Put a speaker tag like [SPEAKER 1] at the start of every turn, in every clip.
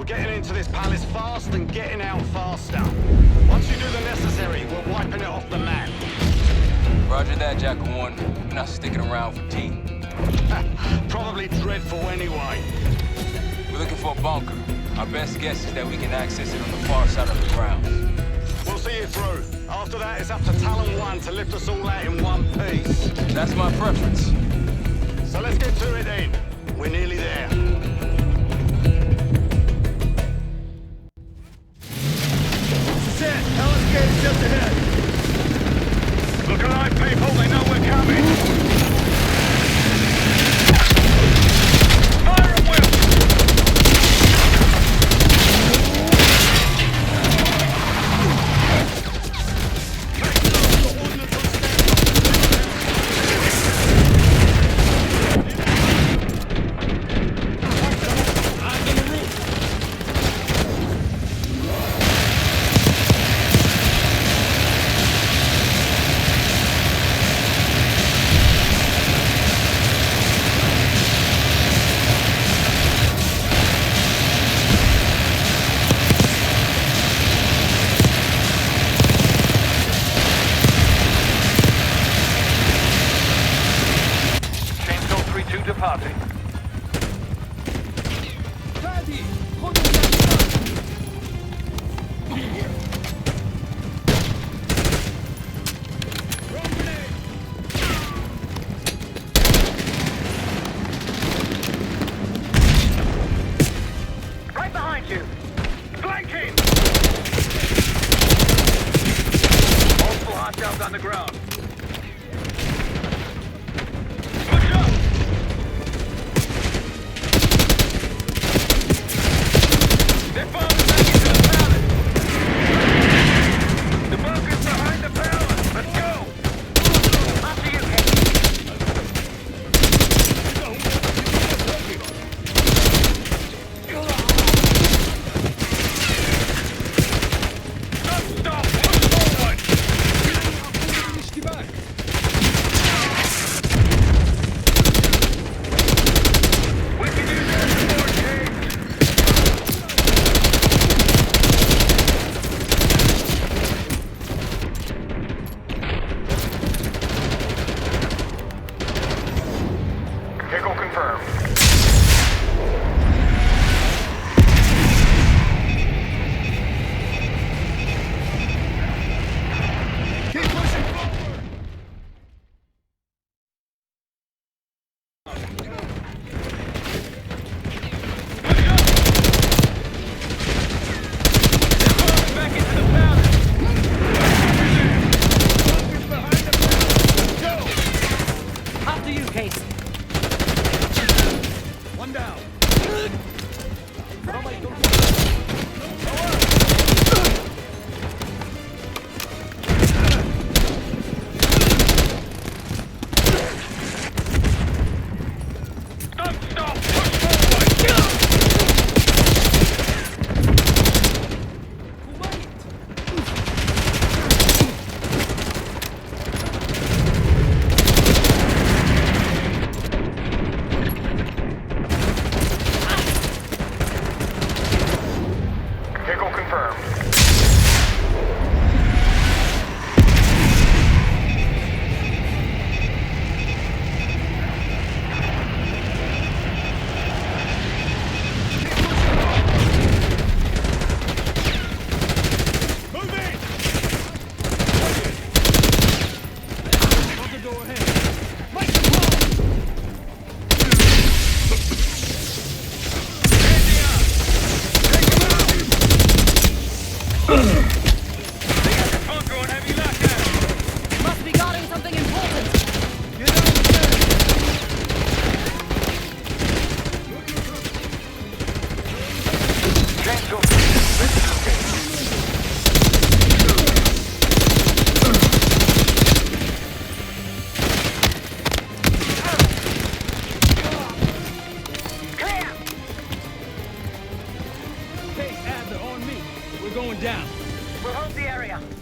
[SPEAKER 1] getting into this palace fast and getting out faster. Once you do the necessary, we're wiping it off the map.
[SPEAKER 2] Roger that, Jackal 1. We're not sticking around for tea.
[SPEAKER 1] Probably dreadful anyway.
[SPEAKER 2] We're looking for a bunker. Our best guess is that we can access it on the far side of the grounds.
[SPEAKER 1] We'll see you through. After that, it's up to Talon 1 to lift us all out in one piece.
[SPEAKER 2] That's my preference.
[SPEAKER 1] So let's get to it then. We're nearly there.
[SPEAKER 3] This is it. Hellas Gate is just ahead.
[SPEAKER 1] Look alive, people. They know we're coming.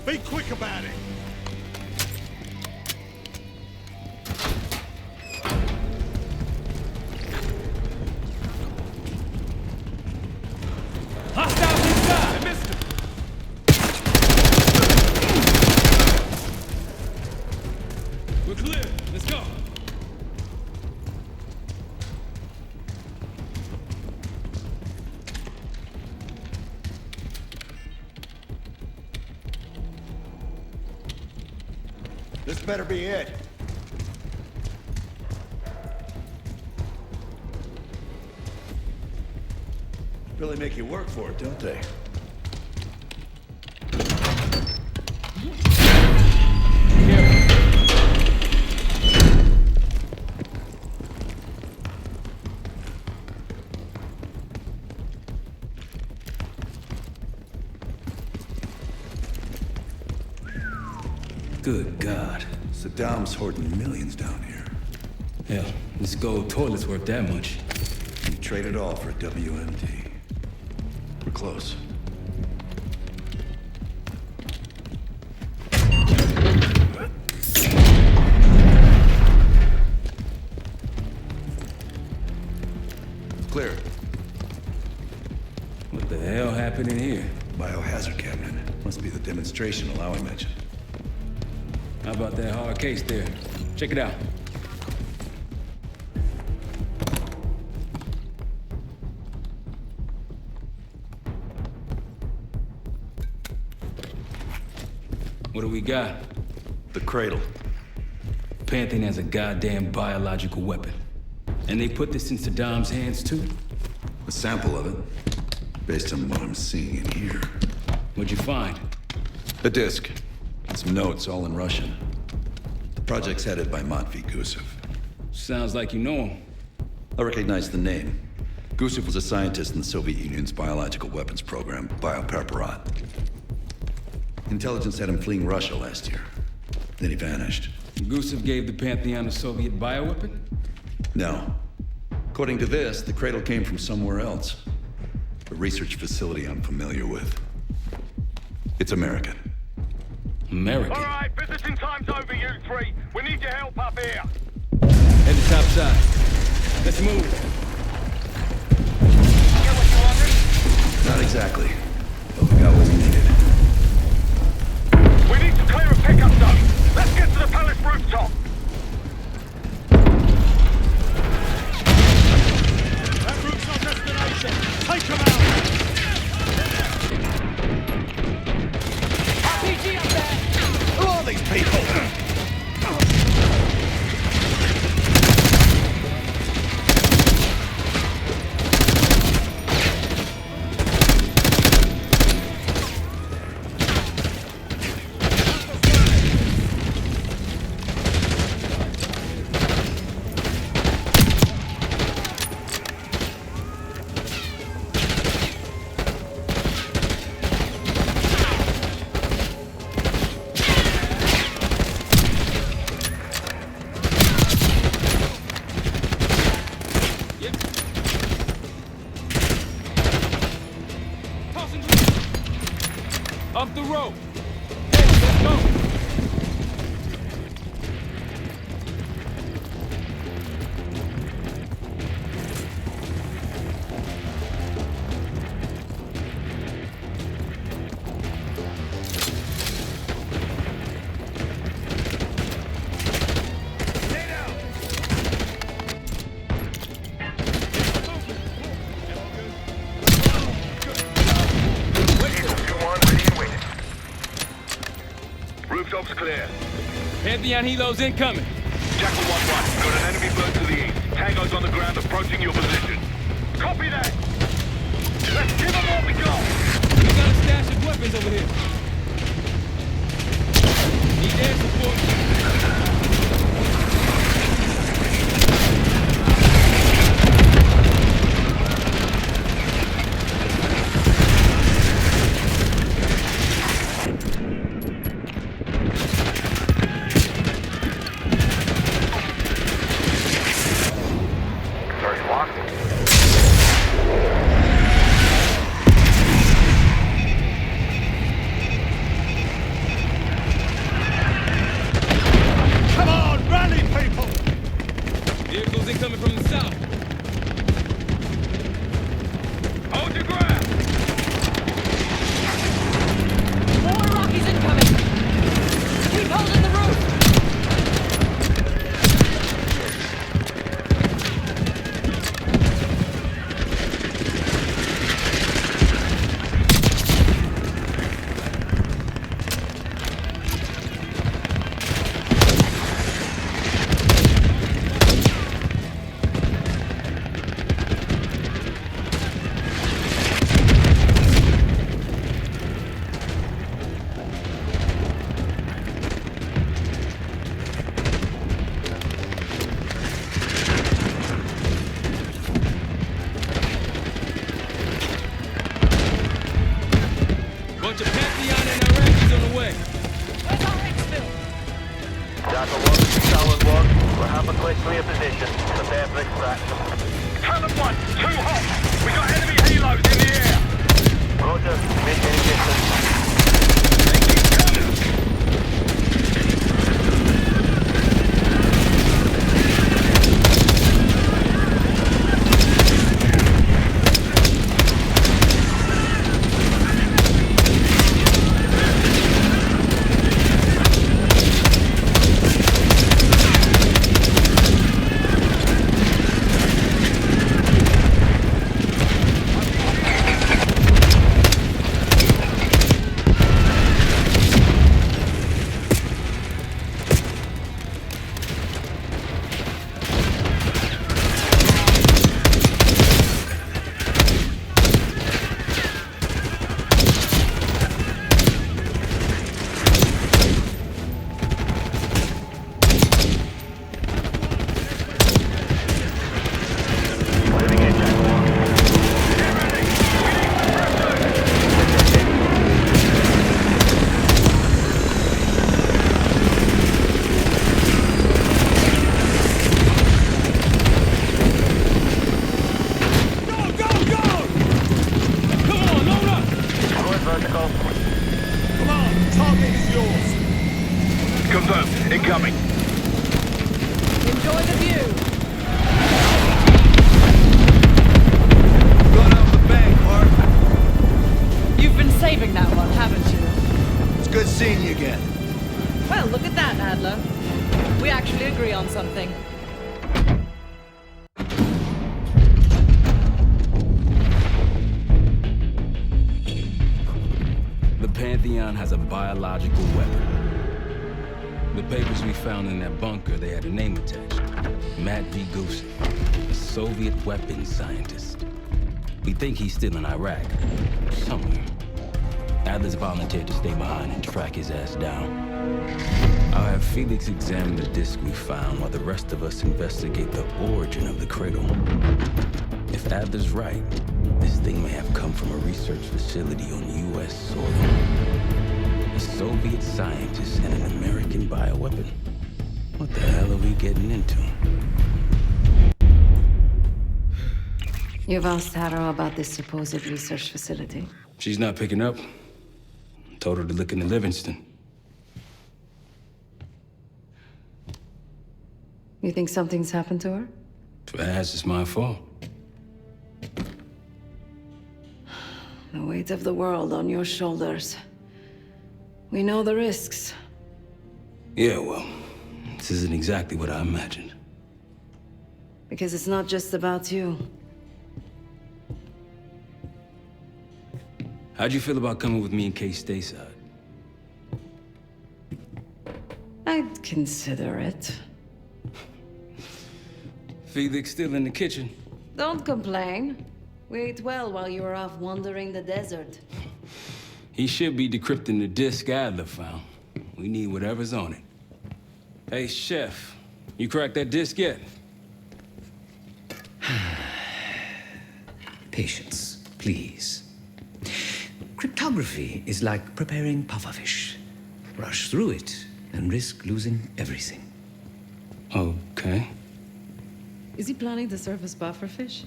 [SPEAKER 3] Be quick about it. This better be it. Really make you work for it, don't they?
[SPEAKER 4] Good God.
[SPEAKER 3] Saddam's hoarding millions down here.
[SPEAKER 4] Hell, this gold toilet's worth that much.
[SPEAKER 3] You trade it all for WMD. We're close. Clear.
[SPEAKER 4] What the hell happened in here?
[SPEAKER 3] Biohazard cabinet. Must be the demonstration Alawi mentioned.
[SPEAKER 4] How about that hard case there? Check it out. What do we got?
[SPEAKER 3] The Cradle.
[SPEAKER 4] Pantheon has a goddamn biological weapon. And they put this in Saddam's hands too?
[SPEAKER 3] A sample of it. Based on what I'm seeing in here.
[SPEAKER 4] What'd you find?
[SPEAKER 3] A disk. Some notes, all in Russian. The project's headed by Matvey Gusev.
[SPEAKER 4] Sounds like you know him.
[SPEAKER 3] I recognize the name. Gusev was a scientist in the Soviet Union's biological weapons program, Biopreparat. Intelligence had him fleeing Russia last year. Then he vanished.
[SPEAKER 4] Gusev gave the Pantheon a Soviet bioweapon?
[SPEAKER 3] No. According to this, the Cradle came from somewhere else. A research facility I'm familiar with. It's American.
[SPEAKER 4] American?
[SPEAKER 1] All right, visiting time's over, you three. We need your help up here.
[SPEAKER 4] Head to top side. Let's move.
[SPEAKER 1] Get what you wanted?
[SPEAKER 3] Not exactly. But we got what we needed.
[SPEAKER 1] We need to clear a pickup zone. Let's get to the palace rooftop.
[SPEAKER 3] That route's our destination. Take them out!
[SPEAKER 1] RPG up there!
[SPEAKER 3] Who are these people?
[SPEAKER 4] Up the rope! Hey, let's go!
[SPEAKER 1] Rooftops clear.
[SPEAKER 4] Pantheon helos incoming.
[SPEAKER 1] Jackal 1-1, got an enemy bird to the east. Tango's on the ground approaching your position. Copy that! Let's give them what we got!
[SPEAKER 4] We got a stash of weapons over here. Need air support. bunch of Pantheon and Emergence on the way.
[SPEAKER 5] Where's our exfil?
[SPEAKER 6] Jackal 1, Talon 1, we'll have a quick clear position. Prepare for extraction.
[SPEAKER 1] Talon 1, too hot! We got enemy halos in the air!
[SPEAKER 6] Roger, maintaining distance.
[SPEAKER 1] They keep coming! Confirmed. Incoming.
[SPEAKER 5] Enjoy the view.
[SPEAKER 7] Going out the bank, Mark.
[SPEAKER 5] You've been saving that one, haven't you?
[SPEAKER 7] It's good seeing you again.
[SPEAKER 5] Well, look at that, Adler. We actually agree on something.
[SPEAKER 4] The Pantheon has a biological weapon. The papers we found in that bunker, they had a name attached. Matt V. Gusev, a Soviet weapons scientist. We think he's still in Iraq, somewhere. Adler's volunteered to stay behind and track his ass down. I'll have Felix examine the disk we found while the rest of us investigate the origin of the Cradle. If Adler's right, this thing may have come from a research facility on U.S. soil. A Soviet scientist and an American bioweapon. What the hell are we getting into?
[SPEAKER 8] You've asked Harrow about this supposed research facility.
[SPEAKER 4] She's not picking up. Told her to look into Livingston.
[SPEAKER 8] You think something's happened to her?
[SPEAKER 4] If it has, it's my fault.
[SPEAKER 8] The weight of the world on your shoulders. We know the risks.
[SPEAKER 4] Yeah, well, this isn't exactly what I imagined.
[SPEAKER 8] Because it's not just about you.
[SPEAKER 4] How'd you feel about coming with me in case stateside?
[SPEAKER 8] I'd consider it.
[SPEAKER 4] Felix still in the kitchen.
[SPEAKER 8] Don't complain. We ate well while you were off wandering the desert.
[SPEAKER 4] He should be decrypting the disk Adler found. We need whatever's on it. Hey, Chef, you cracked that disk yet?
[SPEAKER 9] Patience, please. Cryptography is like preparing pufferfish. Rush through it and risk losing everything.
[SPEAKER 4] Okay.
[SPEAKER 8] Is he planning to serve us pufferfish?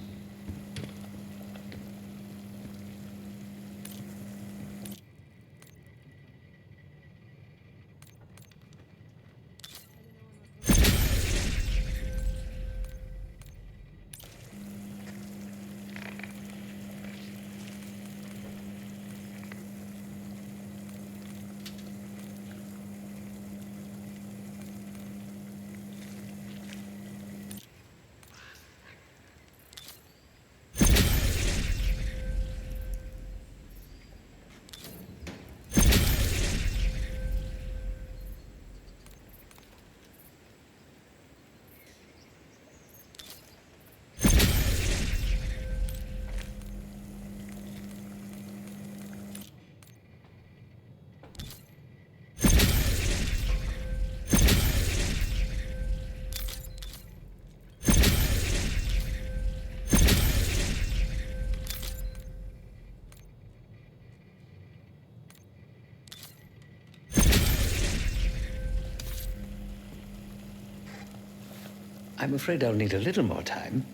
[SPEAKER 9] I'm afraid I'll need a little more time.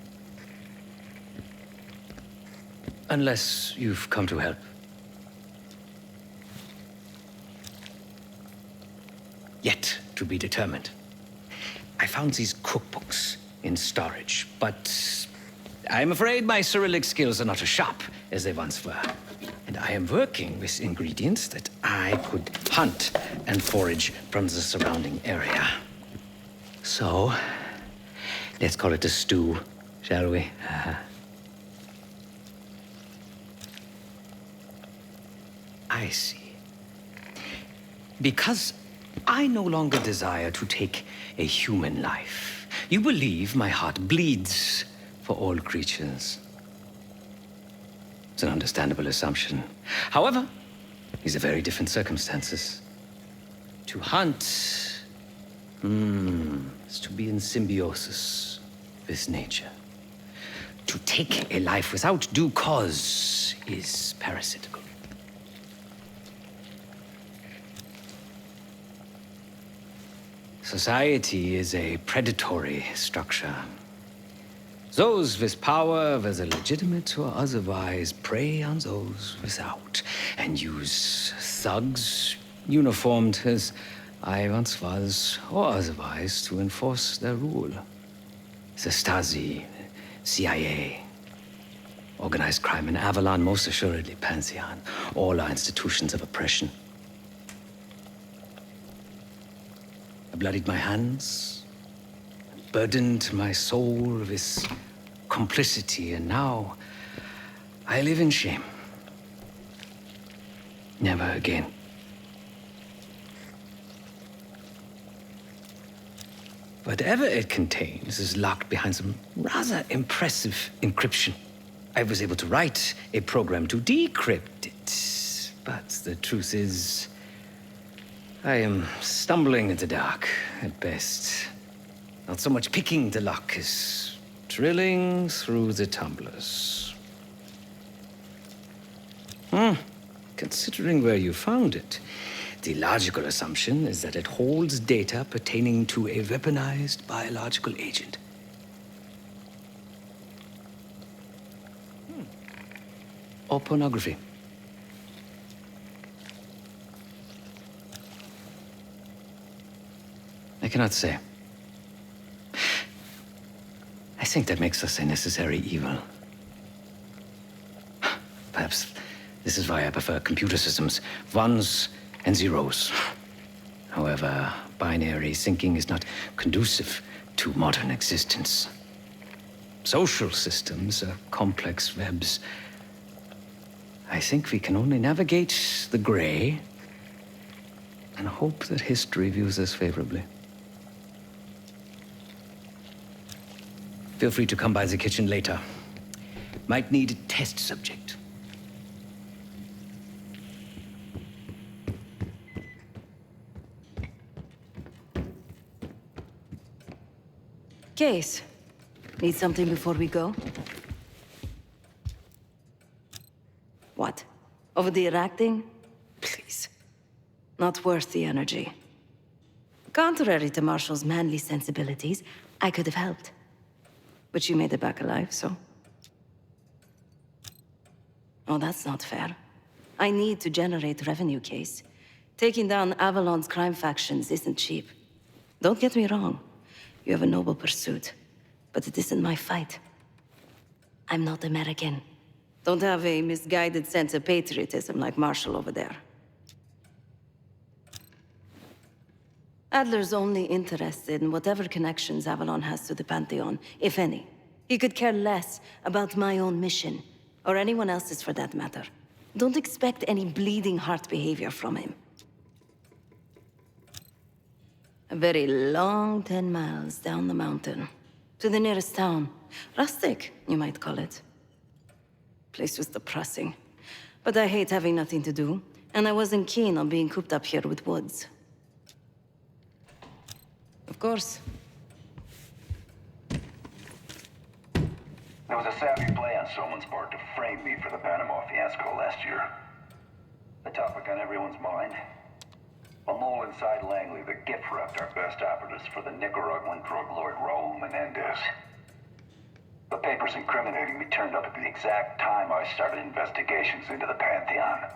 [SPEAKER 9] Unless you've come to help. Yet to be determined. I found these cookbooks in storage, but I'm afraid my Cyrillic skills are not as sharp as they once were. And I am working with ingredients that I could hunt and forage from the surrounding area. So, let's call it a stew, shall we? I see. Because I no longer desire to take a human life, you believe my heart bleeds for all creatures. It's an understandable assumption. However, these are very different circumstances. To hunt is to be in symbiosis with nature. To take a life without due cause is parasitical. Society is a predatory structure. Those with power, whether legitimate or otherwise, prey on those without, and use thugs, uniformed as I once was, or otherwise, to enforce their rule. The Stasi, CIA, organized crime in Avalon, most assuredly Pantheon, all are institutions of oppression. I bloodied my hands, burdened my soul with complicity, and now I live in shame. Never again. Whatever it contains is locked behind some rather impressive encryption. I was able to write a program to decrypt it, but the truth is, I am stumbling in the dark, at best. Not so much picking the lock as drilling through the tumblers. Considering where you found it, the logical assumption is that it holds data pertaining to a weaponized biological agent. Or pornography. I cannot say. I think that makes us a necessary evil. Perhaps this is why I prefer computer systems. Ones and zeros. However, binary thinking is not conducive to modern existence. Social systems are complex webs. I think we can only navigate the gray and hope that history views us favorably. Feel free to come by the kitchen later. Might need a test subject.
[SPEAKER 8] Case. Need something before we go? What? Over the acting? Please. Not worth the energy. Contrary to Marshall's manly sensibilities, I could have helped. But you made it back alive, so... Oh, that's not fair. I need to generate revenue, Case. Taking down Avalon's crime factions isn't cheap. Don't get me wrong. You have a noble pursuit. But it isn't my fight. I'm not American. Don't have a misguided sense of patriotism like Marshall over there. Adler's only interested in whatever connections Avalon has to the Pantheon, if any. He could care less about my own mission, or anyone else's for that matter. Don't expect any bleeding heart behavior from him. A very long 10 miles down the mountain, to the nearest town. Rustic, you might call it. Place was depressing, but I hate having nothing to do, and I wasn't keen on being cooped up here with Woods. Of course.
[SPEAKER 10] There was a savvy play on someone's part to frame me for the Panama fiasco last year. The topic on everyone's mind. A mole inside Langley that gift-wrapped our best operatives for the Nicaraguan drug lord Raul Menendez. The papers incriminating me turned up at the exact time I started investigations into the Pantheon.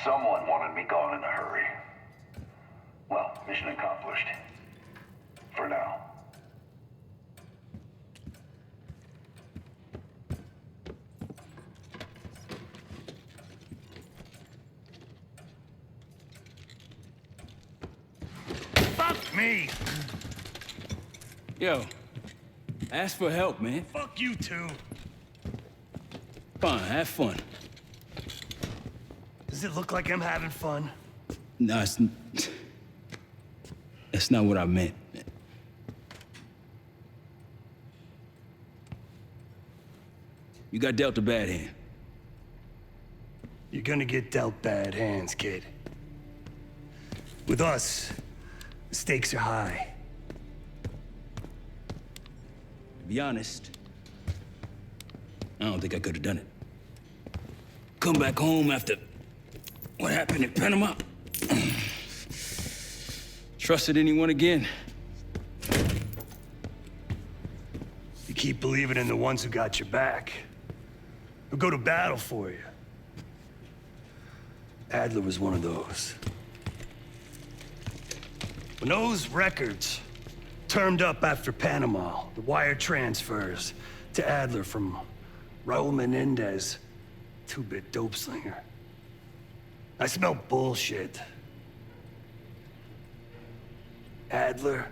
[SPEAKER 10] Someone wanted me gone in a hurry. Well, mission accomplished. For now.
[SPEAKER 7] Fuck me!
[SPEAKER 4] Yo, ask for help, man.
[SPEAKER 7] Fuck you too.
[SPEAKER 4] Fine, have fun.
[SPEAKER 7] Does it look like I'm having fun?
[SPEAKER 4] No, that's not what I meant. You got dealt a bad hand.
[SPEAKER 7] You're gonna get dealt bad hands, kid. With us, the stakes are high.
[SPEAKER 4] To be honest, I don't think I could have done it. Come back home after what happened in Panama. Trusted anyone again?
[SPEAKER 7] You keep believing in the ones who got your back, who go to battle for you. Adler was one of those. When those records turned up after Panama, the wire transfers to Adler from Raul Menendez, two-bit dope slinger, I smelled bullshit. Adler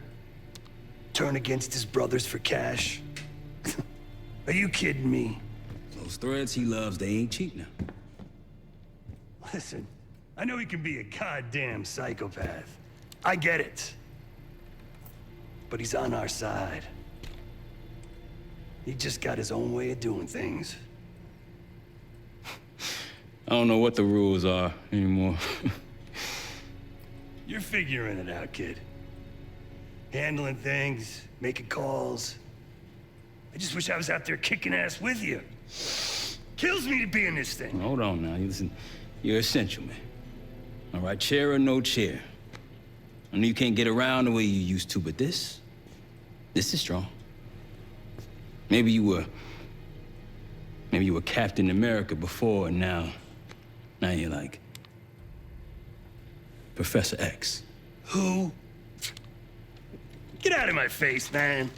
[SPEAKER 7] turn against his brothers for cash? Are you kidding me?
[SPEAKER 4] Those threads he loves, they ain't cheap now.
[SPEAKER 7] Listen, I know he can be a goddamn psychopath. I get it. But he's on our side. He just got his own way of doing things.
[SPEAKER 4] I don't know what the rules are anymore.
[SPEAKER 7] You're figuring it out, kid. Handling things, making calls. I just wish I was out there kicking ass with you. Kills me to be in this thing.
[SPEAKER 4] Hold on now, listen. You're essential, man. All right, chair or no chair. I know you can't get around the way you used to, but this is strong. Maybe you were Captain America before, and now you're like Professor X.
[SPEAKER 7] Who? Get out of my face, man.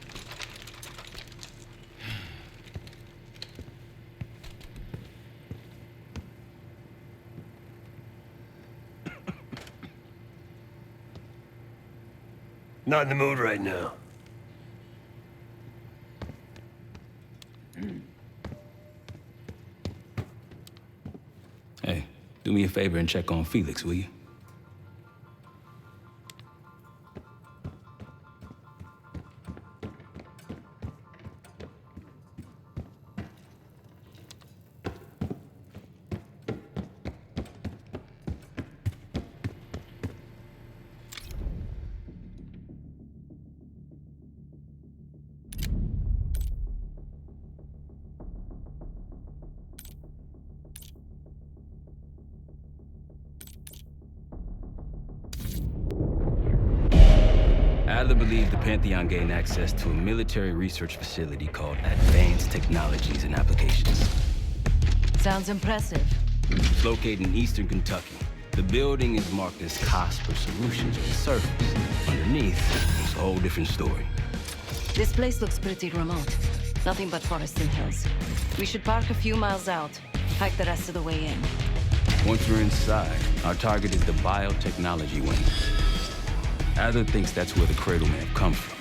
[SPEAKER 7] Not in the mood right now.
[SPEAKER 4] Hey, do me a favor and check on Felix, will you? Adler believed the Pantheon gained access to a military research facility called Advanced Technologies and Applications.
[SPEAKER 8] Sounds impressive.
[SPEAKER 4] It's located in eastern Kentucky. The building is marked as Cosper Solutions on the surface. Underneath, it's a whole different story.
[SPEAKER 8] This place looks pretty remote. Nothing but forest and hills. We should park a few miles out, hike the rest of the way in.
[SPEAKER 4] Once we're inside, our target is the biotechnology wing. Adler thinks that's where the Cradle may have come from.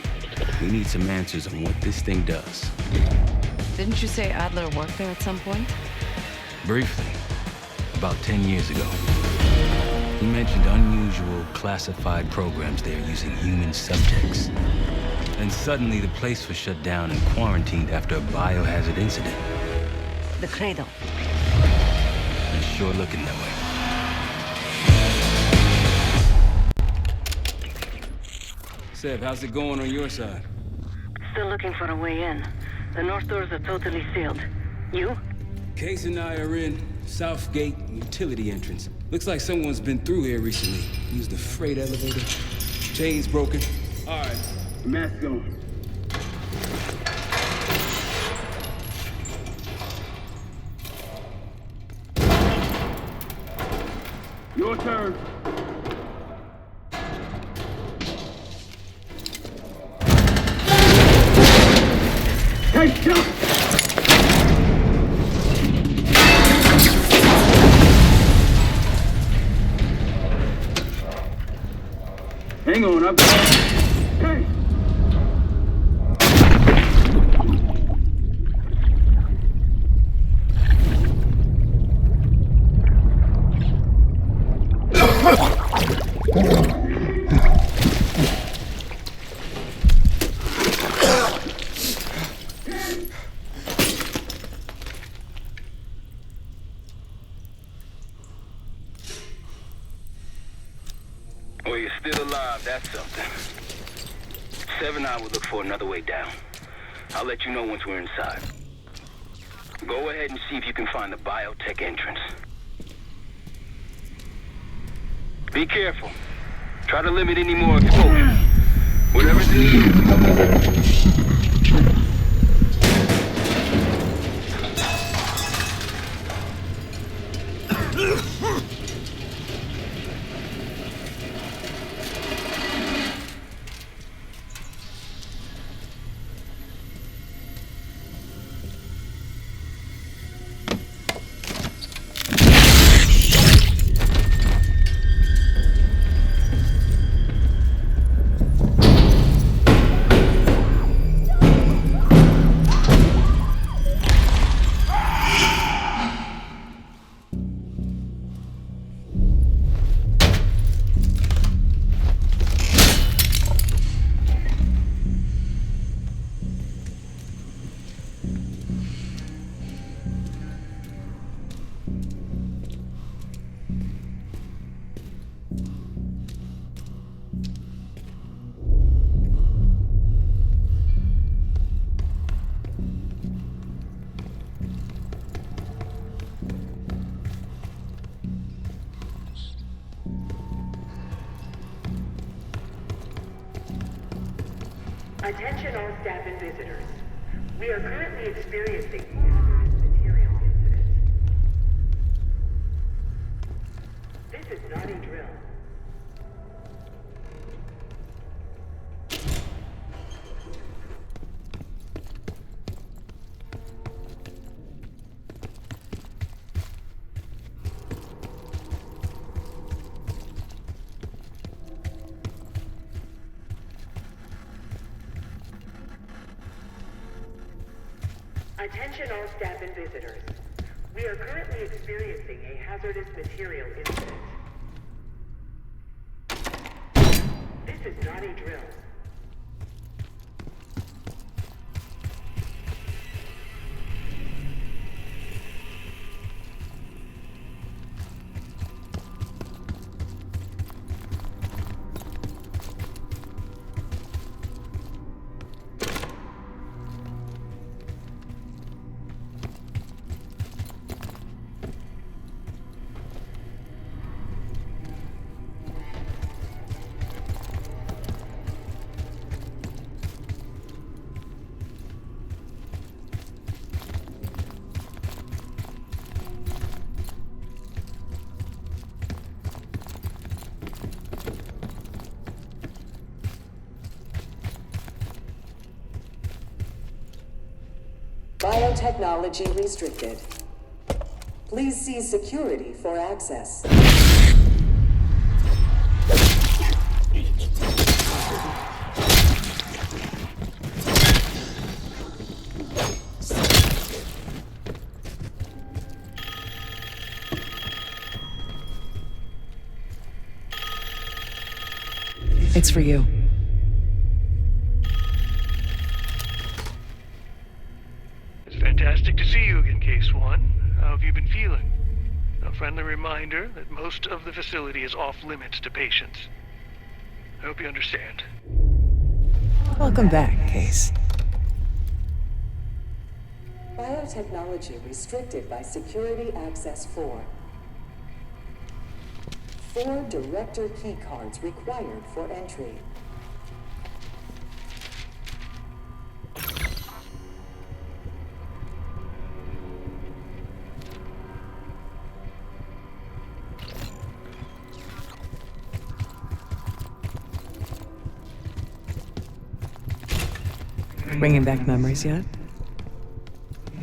[SPEAKER 4] We need some answers on what this thing does.
[SPEAKER 8] Didn't you say Adler worked there at some point?
[SPEAKER 4] Briefly, about 10 years ago. He mentioned unusual, classified programs there using human subjects. And suddenly the place was shut down and quarantined after a biohazard incident.
[SPEAKER 8] The Cradle.
[SPEAKER 4] It's sure looking that way. Seb, how's it going on your side?
[SPEAKER 8] Still looking for a way in. The north doors are totally sealed. You?
[SPEAKER 4] Case and I are in Southgate utility entrance. Looks like someone's been through here recently. Used the freight elevator. Chain's broken. All right.
[SPEAKER 11] Mask on. Your turn. Take shot! Hang on, I've got... Hey!
[SPEAKER 12] Well, you're still alive, that's something. 7-9 will look for another way down. I'll let you know once we're inside. Go ahead and see if you can find the biotech entrance. Be careful. Try to limit any more exposure. Whatever's needed.
[SPEAKER 13] Attention all staff and visitors. We are currently experiencing a hazardous material incident. This is not a drill. Attention all staff and visitors. We are currently experiencing a hazardous material incident. This is not a drill.
[SPEAKER 14] Biotechnology restricted. Please see security for access.
[SPEAKER 5] It's for you.
[SPEAKER 15] Fantastic to see you again, Case 1. How have you been feeling? A friendly reminder that most of the facility is off limits to patients. I hope you understand.
[SPEAKER 16] Welcome back, Case.
[SPEAKER 14] Biotechnology restricted by Security Access 4. 4 director keycards required for entry.
[SPEAKER 16] Bringing back memories yet?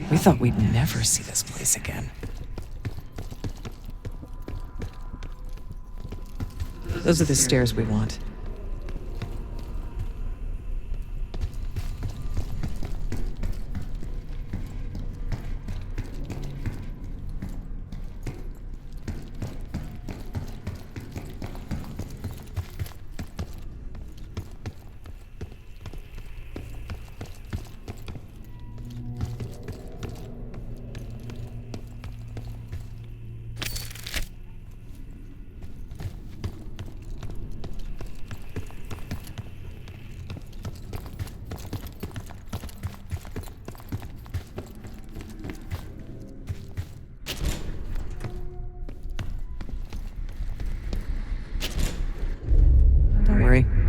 [SPEAKER 16] We thought we'd never see this place again. Those are the stairs we want.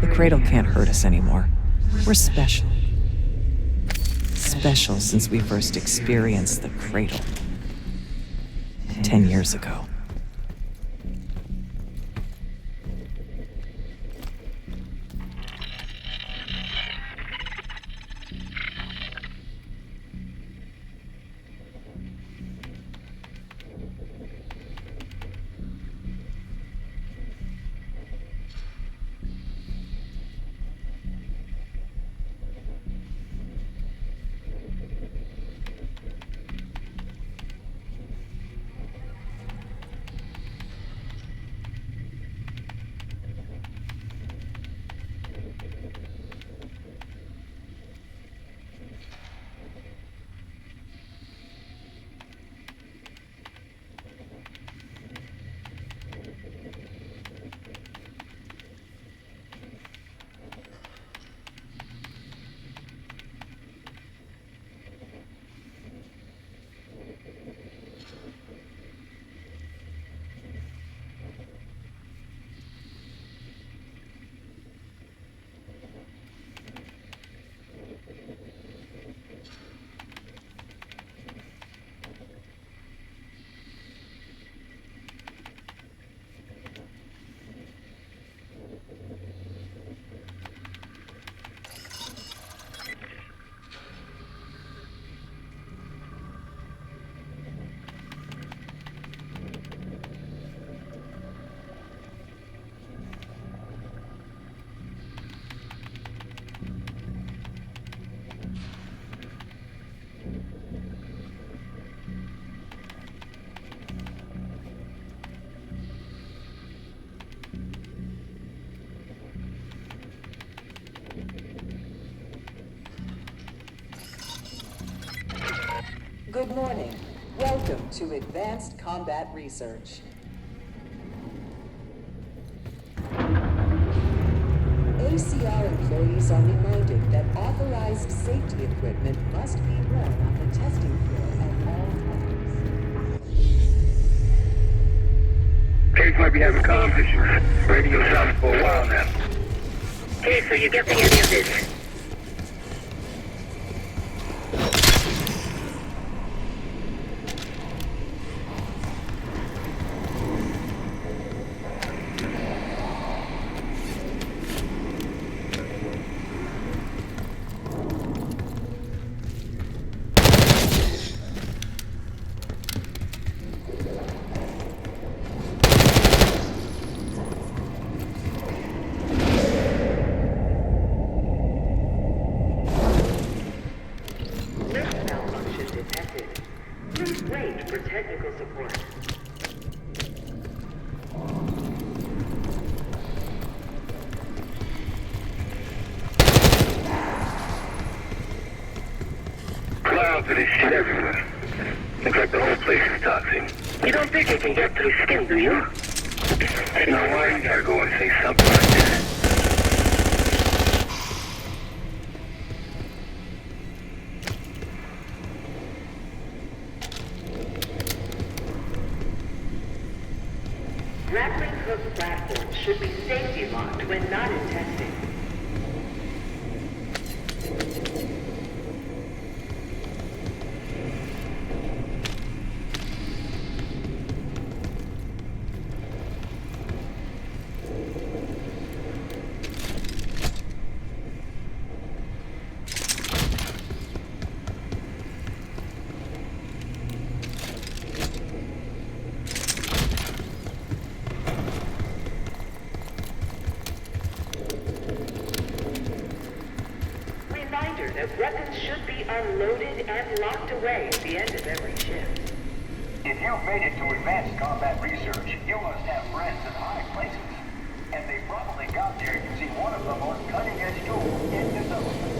[SPEAKER 16] The Cradle can't hurt us anymore. We're special. Special since we first experienced the Cradle. 10 years ago.
[SPEAKER 14] Good morning. Welcome to Advanced Combat Research. ACR employees are reminded that authorized safety equipment must be worn on the testing floor at all times.
[SPEAKER 17] Case might be having comms issues. Radio silent for a while now.
[SPEAKER 18] Case, are you getting any of this?
[SPEAKER 17] Clouds of this shit everywhere. Looks like the whole place is toxic.
[SPEAKER 18] You don't think it can get through skin, do you?
[SPEAKER 17] Now why you gotta go and say something like that?
[SPEAKER 13] Grappling hook platforms should be safety locked when not in testing. That weapons should be unloaded and locked away at the end of every shift.
[SPEAKER 10] If you've made it to advanced combat research, you must have friends in high places. And they probably got there using one of the most cutting-edge tools in development.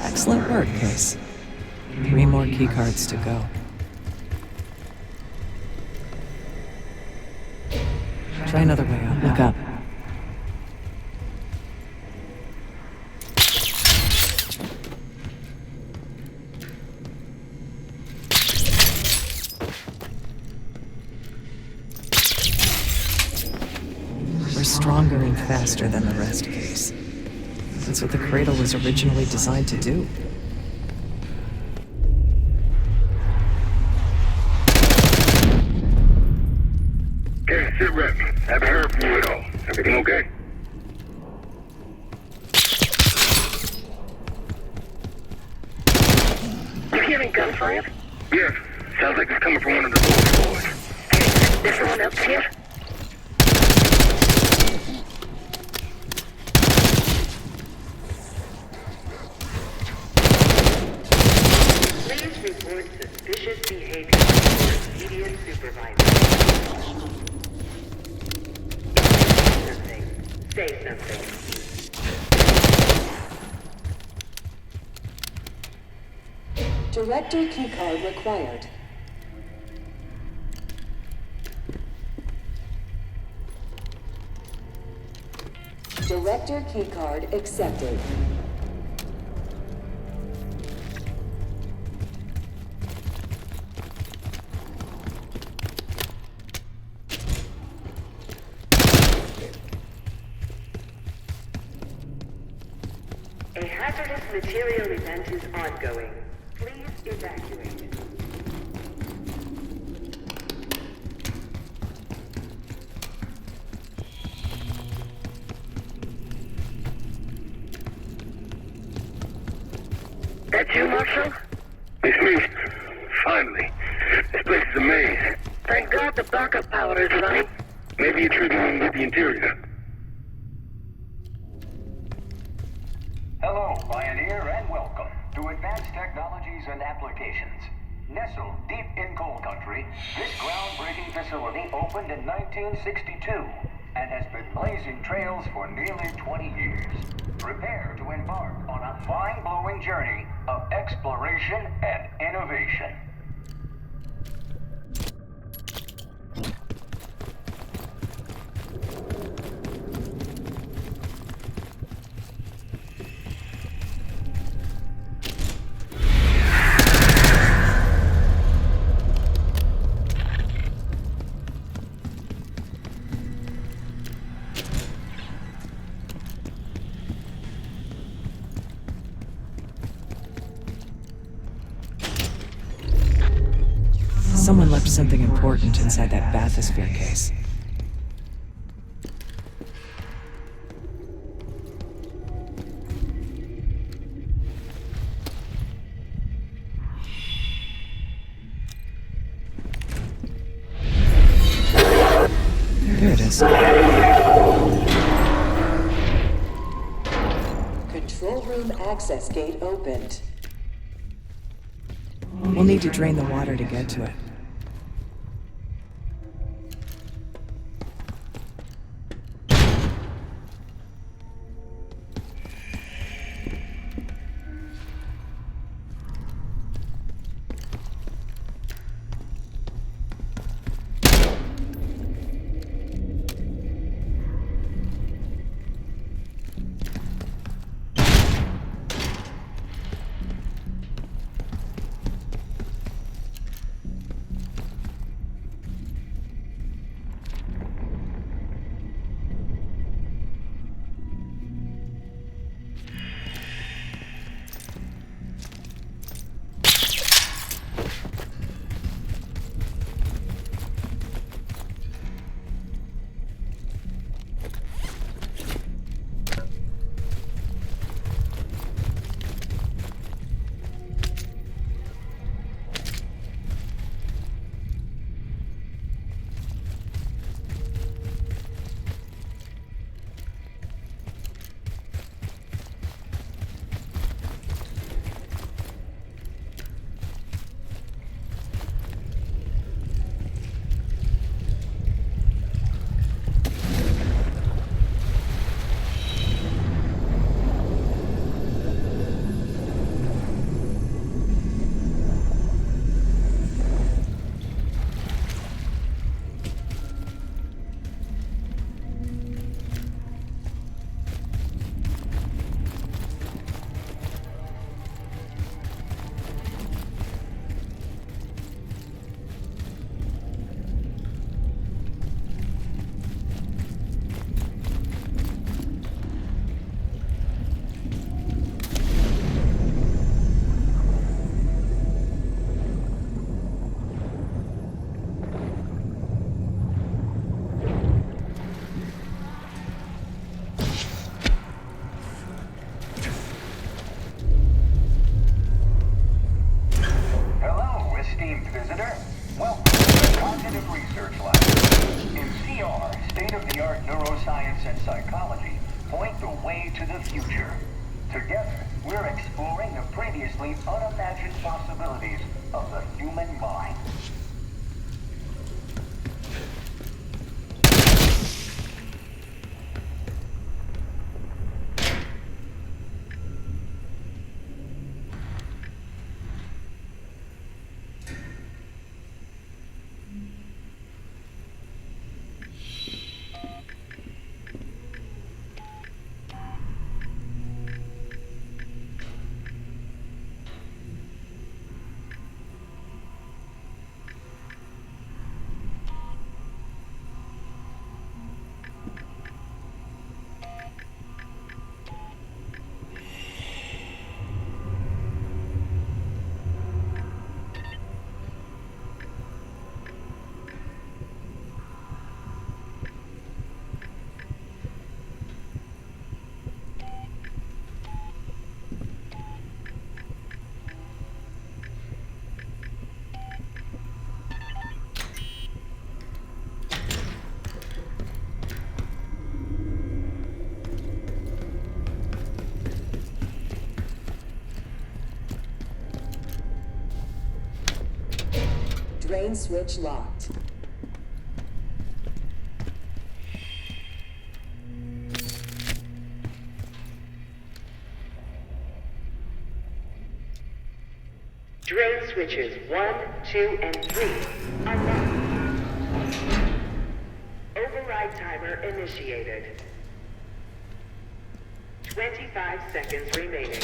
[SPEAKER 16] Excellent work, Case. 3 more keycards to go. Try another way out. Look up. We're stronger and faster than the rest, Case. That's what the Cradle was originally designed to do.
[SPEAKER 17] Okay, sit rep. Haven't heard from you at all. Everything okay?
[SPEAKER 18] You hearing gunfire?
[SPEAKER 17] Yes. Sounds like it's coming from one of the lower floors.
[SPEAKER 18] Hey, there's someone else here?
[SPEAKER 13] Report suspicious behavior to your immediate supervisor. Say something.
[SPEAKER 14] Director keycard required. Director keycard accepted.
[SPEAKER 13] A hazardous material event is ongoing. Please evacuate.
[SPEAKER 18] That you, Marshal?
[SPEAKER 17] It's me. Finally. This place is a maze.
[SPEAKER 18] Thank God the backup power is running.
[SPEAKER 17] Maybe you're triggering with the interior.
[SPEAKER 10] Hello, Pioneer, and welcome to Advanced Technologies and Applications. Nestled deep in coal country, this groundbreaking facility opened in 1962 and has been blazing trails for nearly 20 years. Prepare to embark on a mind-blowing journey of exploration and innovation.
[SPEAKER 16] Someone left something important inside that bathysphere case. There it is.
[SPEAKER 14] Control room access gate opened.
[SPEAKER 16] We'll need to drain the water to get to it.
[SPEAKER 14] drain switch locked.
[SPEAKER 13] Drain switches 1, 2, and 3 unlocked. Override timer initiated. 25 seconds remaining.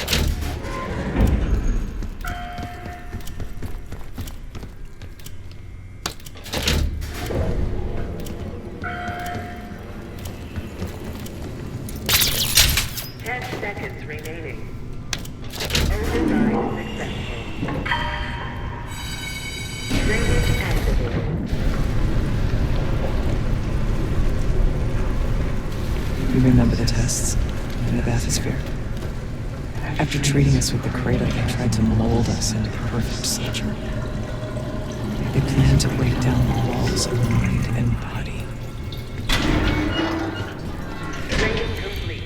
[SPEAKER 13] Seconds remaining. Override successful. Drainage activated.
[SPEAKER 16] You remember the tests in the bathysphere? After treating us with the Cradle, they tried to mold us into the perfect soldier. They planned to break down the walls of mind and body.
[SPEAKER 13] Training complete.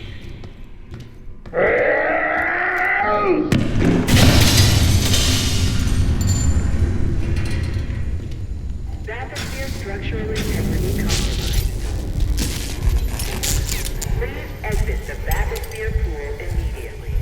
[SPEAKER 13] Bathysphere structural integrity compromised. Please exit the bathysphere pool immediately.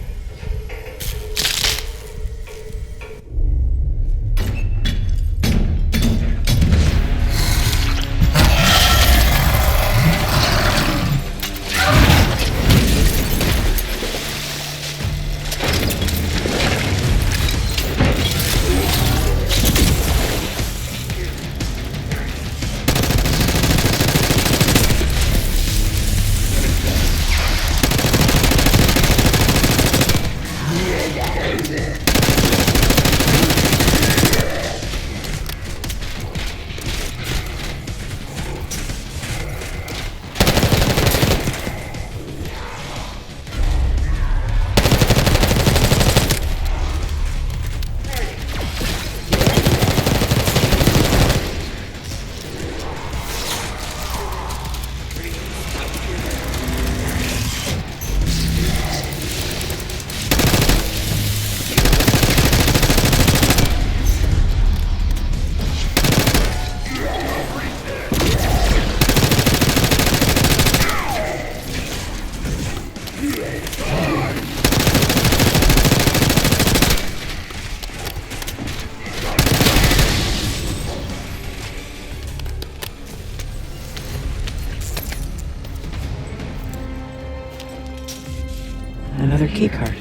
[SPEAKER 16] Another keycard.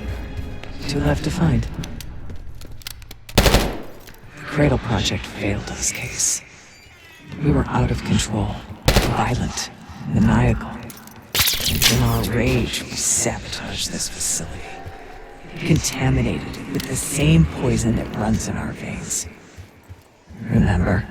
[SPEAKER 16] 2 left to find. The Cradle project failed this case. We were out of control, violent, maniacal. And in our rage, we sabotaged this facility. Contaminated it with the same poison that runs in our veins. Remember?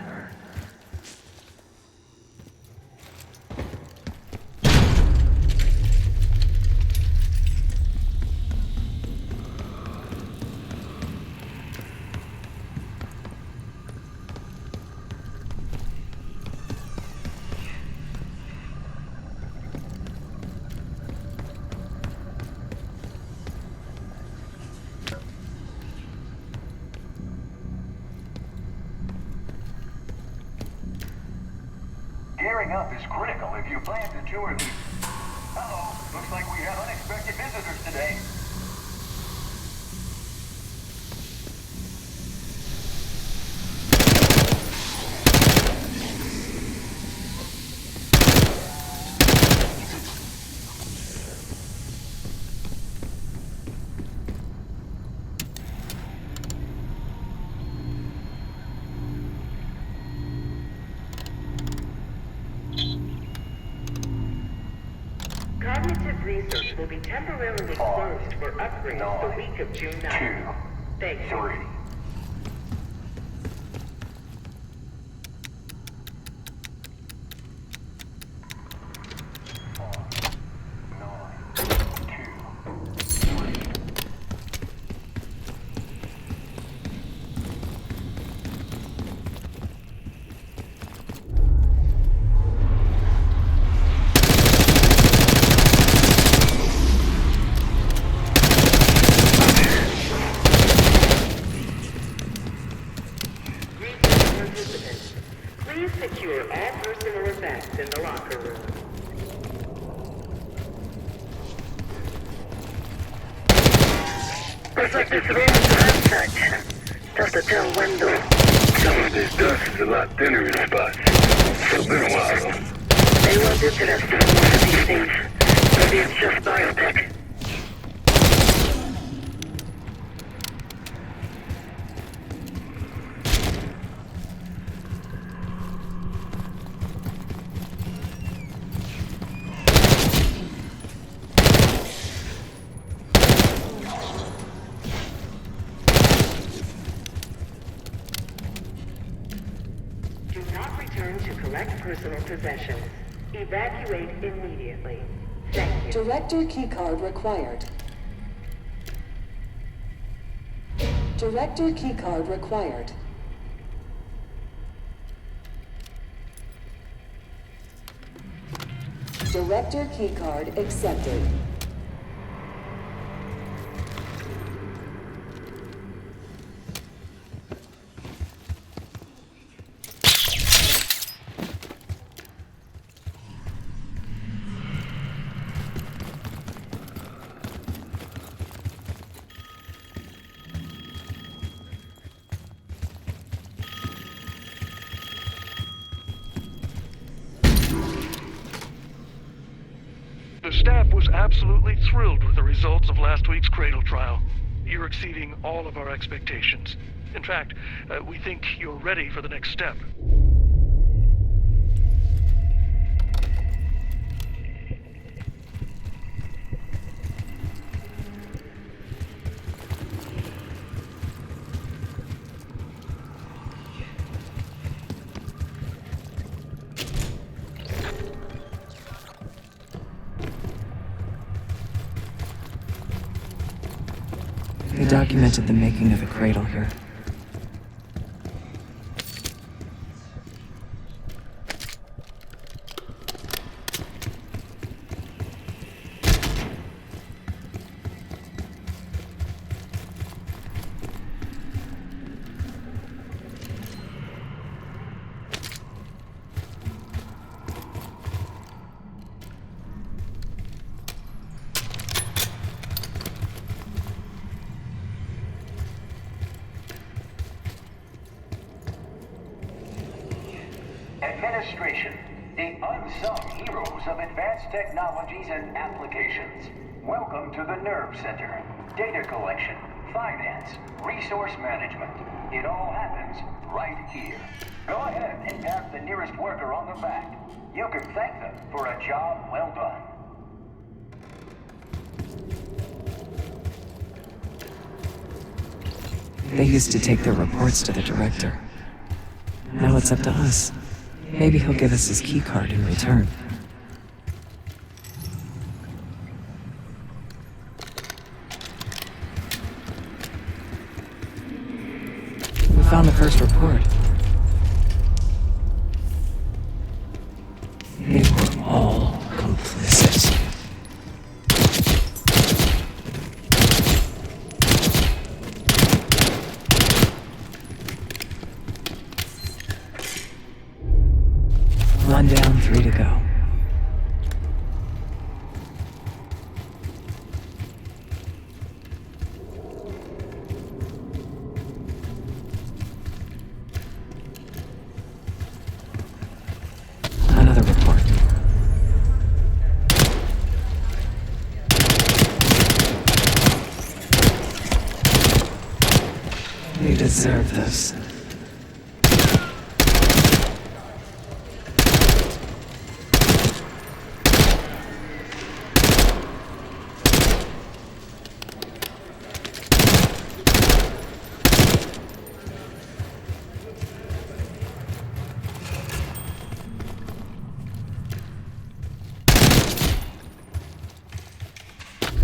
[SPEAKER 10] Gearing up is critical if you plan to tour the... Uh-oh, looks like we have unexpected visitors today.
[SPEAKER 13] Cognitive research will be temporarily closed for upgrades the week of June 9th. Thank you.
[SPEAKER 10] 3.
[SPEAKER 18] Looks like this room is ransacked. Tough to tell when though.
[SPEAKER 17] Some of this dust is a lot thinner in spots. It's been a while though.
[SPEAKER 18] They weren't interested in most of these things. Maybe it's just biotech.
[SPEAKER 13] Personal possessions. Evacuate immediately. Thank you.
[SPEAKER 14] Director keycard required. Director keycard required. Director keycard accepted.
[SPEAKER 15] The staff was absolutely thrilled with the results of last week's Cradle trial. You're exceeding all of our expectations. In fact, we think you're ready for the next step.
[SPEAKER 16] They documented the making of the Cradle here.
[SPEAKER 10] Administration, the unsung heroes of advanced technologies and applications. Welcome to the Nerve Center. Data collection, finance, resource management. It all happens right here. Go ahead and pat the nearest worker on the back. You can thank them for a job well done.
[SPEAKER 16] They used to take their reports to the director. Now it's up to us. Maybe he'll give us his keycard in return. We found the first report. They were all complicit. One down, 3 to go. Another report. We deserve this.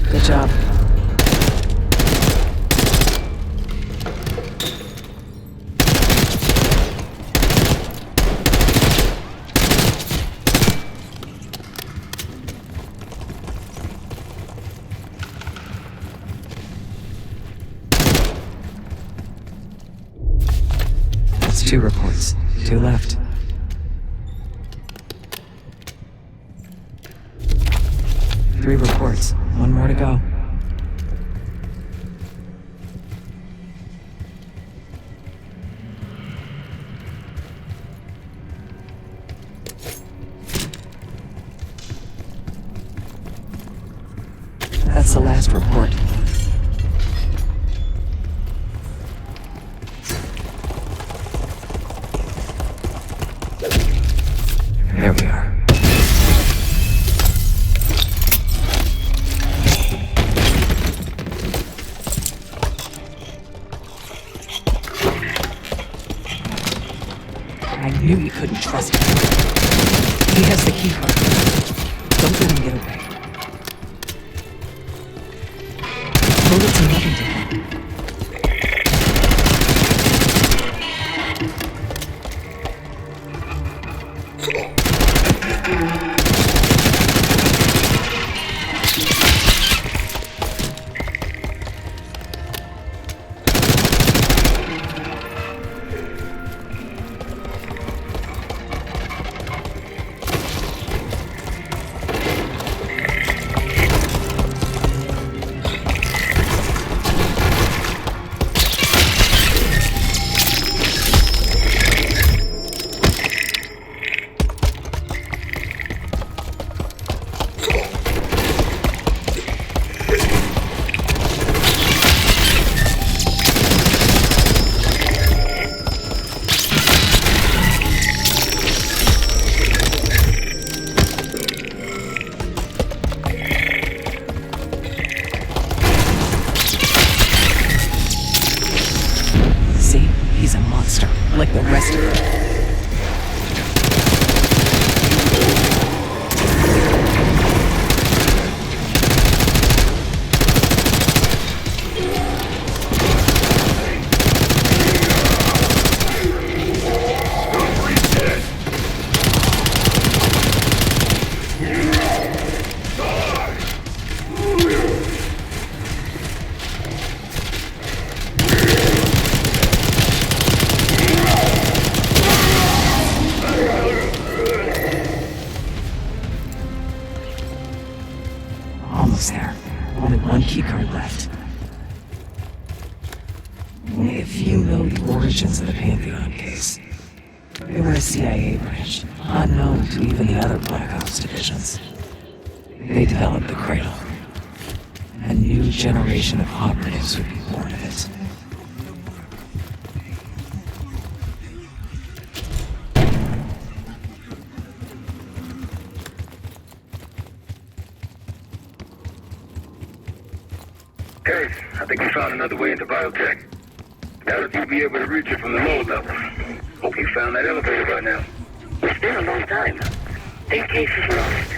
[SPEAKER 16] Good job. That's 2 reports. 2 left. Three reports. 1 more to go. That's the last report. There we are. I knew you couldn't trust him. He has the key card. Don't let him get away. Bullets are nothing to him. Like the rest of them. There. Only one keycard left. Only a few know the origins of the Pantheon case. They were a CIA branch, unknown to even the other Black Ops divisions. They developed the Cradle. A new generation of operatives would be born of it.
[SPEAKER 17] Guys, I think we found another way into biotech. Now that you'll be able to reach it from the lower level. Hope you found that elevator by now.
[SPEAKER 18] It's been a long time. Think case is lost.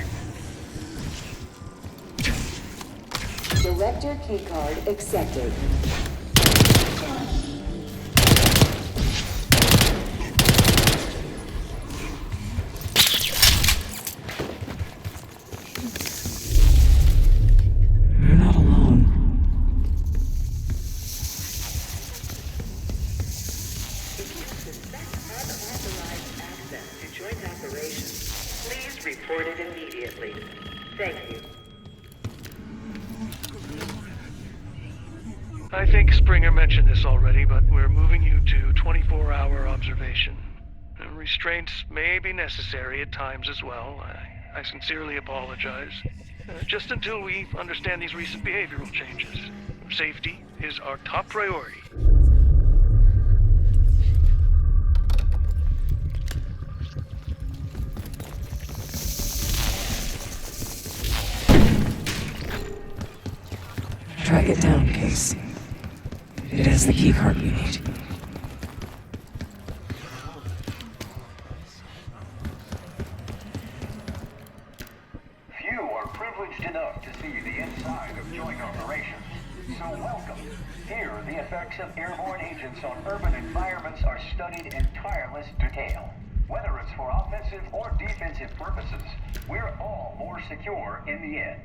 [SPEAKER 14] Director keycard accepted.
[SPEAKER 16] You're not alone.
[SPEAKER 13] Please report it immediately. Thank you.
[SPEAKER 15] I think Springer mentioned this already, but we're moving you to 24-hour observation. Restraints may be necessary at times as well. I sincerely apologize. Just until we understand these recent behavioral changes. Safety is our top priority.
[SPEAKER 16] Track it down, Case. It has the keycard we need.
[SPEAKER 10] Few are privileged enough to see the inside of joint operations. So welcome. Here, the effects of airborne agents on urban environments are studied in tireless detail. Whether it's for offensive or defensive purposes, we're all more secure in the end.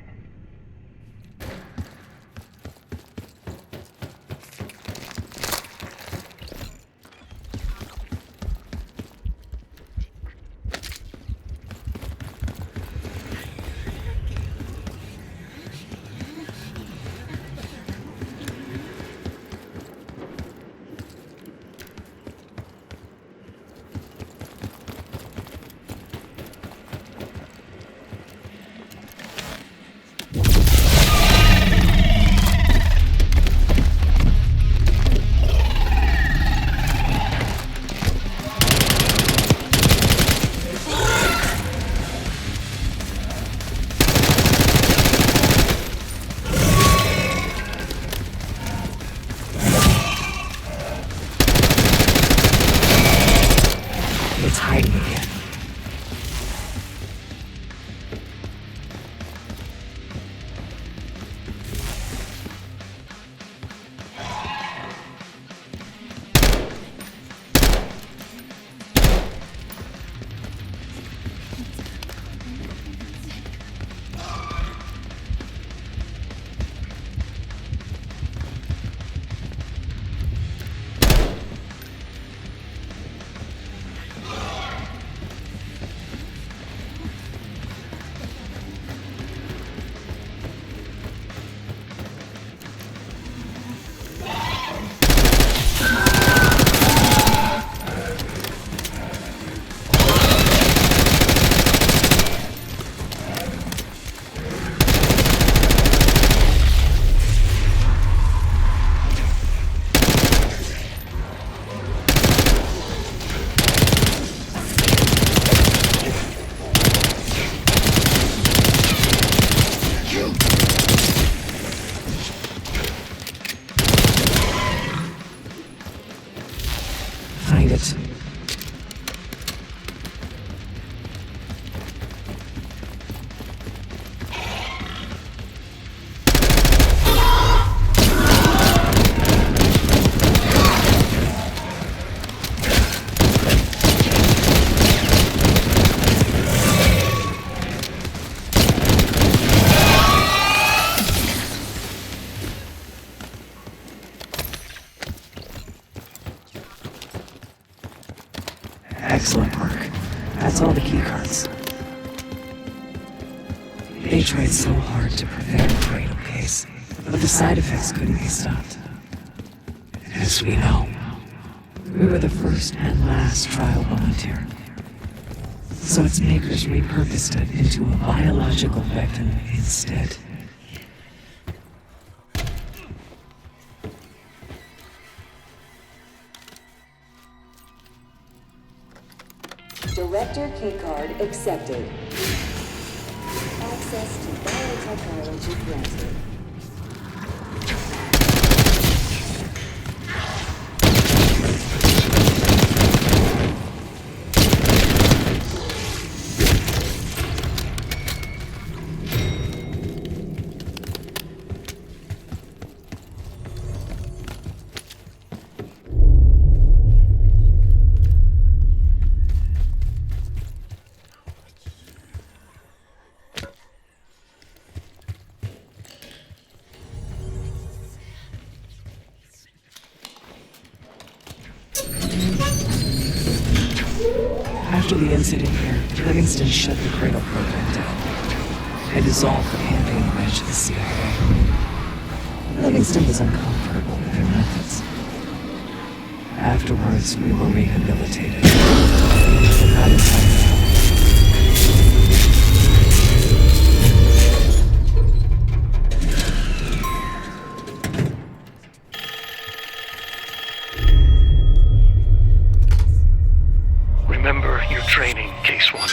[SPEAKER 16] it. Excellent work. That's all the keycards. They tried so hard to prevent the Cradle case, but the side effects couldn't be stopped. As we know, we were the first and last trial volunteer. So its makers repurposed it into a biological weapon instead.
[SPEAKER 14] Director keycard accepted. Access to biotechnology granted.
[SPEAKER 16] After the incident here, Livingston shut the Cradle program down. I dissolved the Pantheon branch of the CIA. Livingston was uncomfortable with their methods. Afterwards, we were rehabilitated. Not entirely.
[SPEAKER 15] Remember your training, Case 1.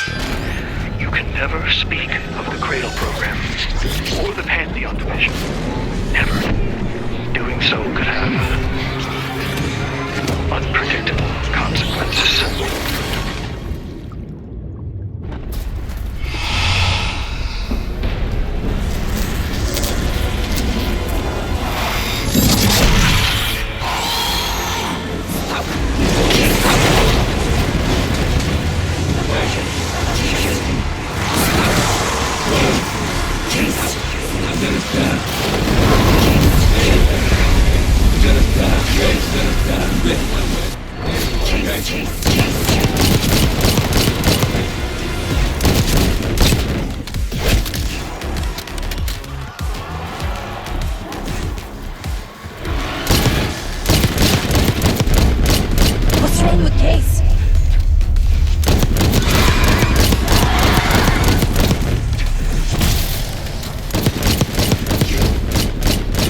[SPEAKER 15] You can never speak of the Cradle program or the Pantheon division. Never. Doing so could have unpredictable consequences.
[SPEAKER 8] What's wrong with Case?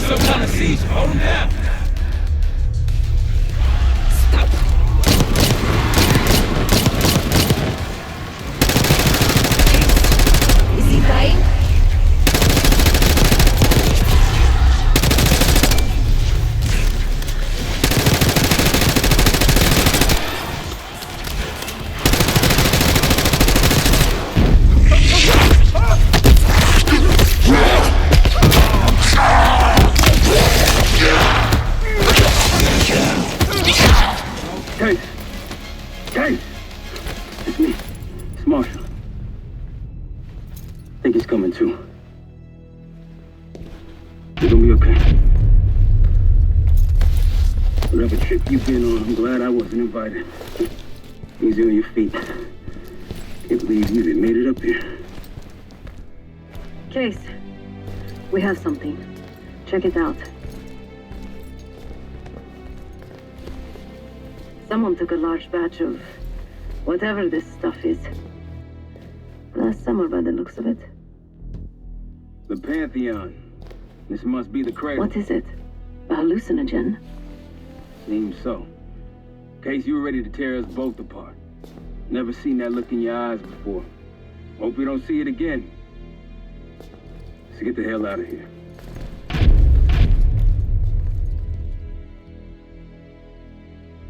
[SPEAKER 4] Some kind of siege. Hold him down.
[SPEAKER 8] Is he dying?
[SPEAKER 11] Case! It's me. It's Marshall. Think he's coming too. You're gonna be okay. Whatever trip you've been on, I'm glad I wasn't invited. Easy on your feet. Can't believe you even made it up here.
[SPEAKER 19] Case, we have something. Check it out. Someone took a large batch of whatever this stuff is. Last summer, by the looks of it.
[SPEAKER 11] The Pantheon. This must be the Cradle.
[SPEAKER 19] What is it? A hallucinogen?
[SPEAKER 11] Seems so. Case, you were ready to tear us both apart. Never seen that look in your eyes before. Hope we don't see it again. So get the hell out of here.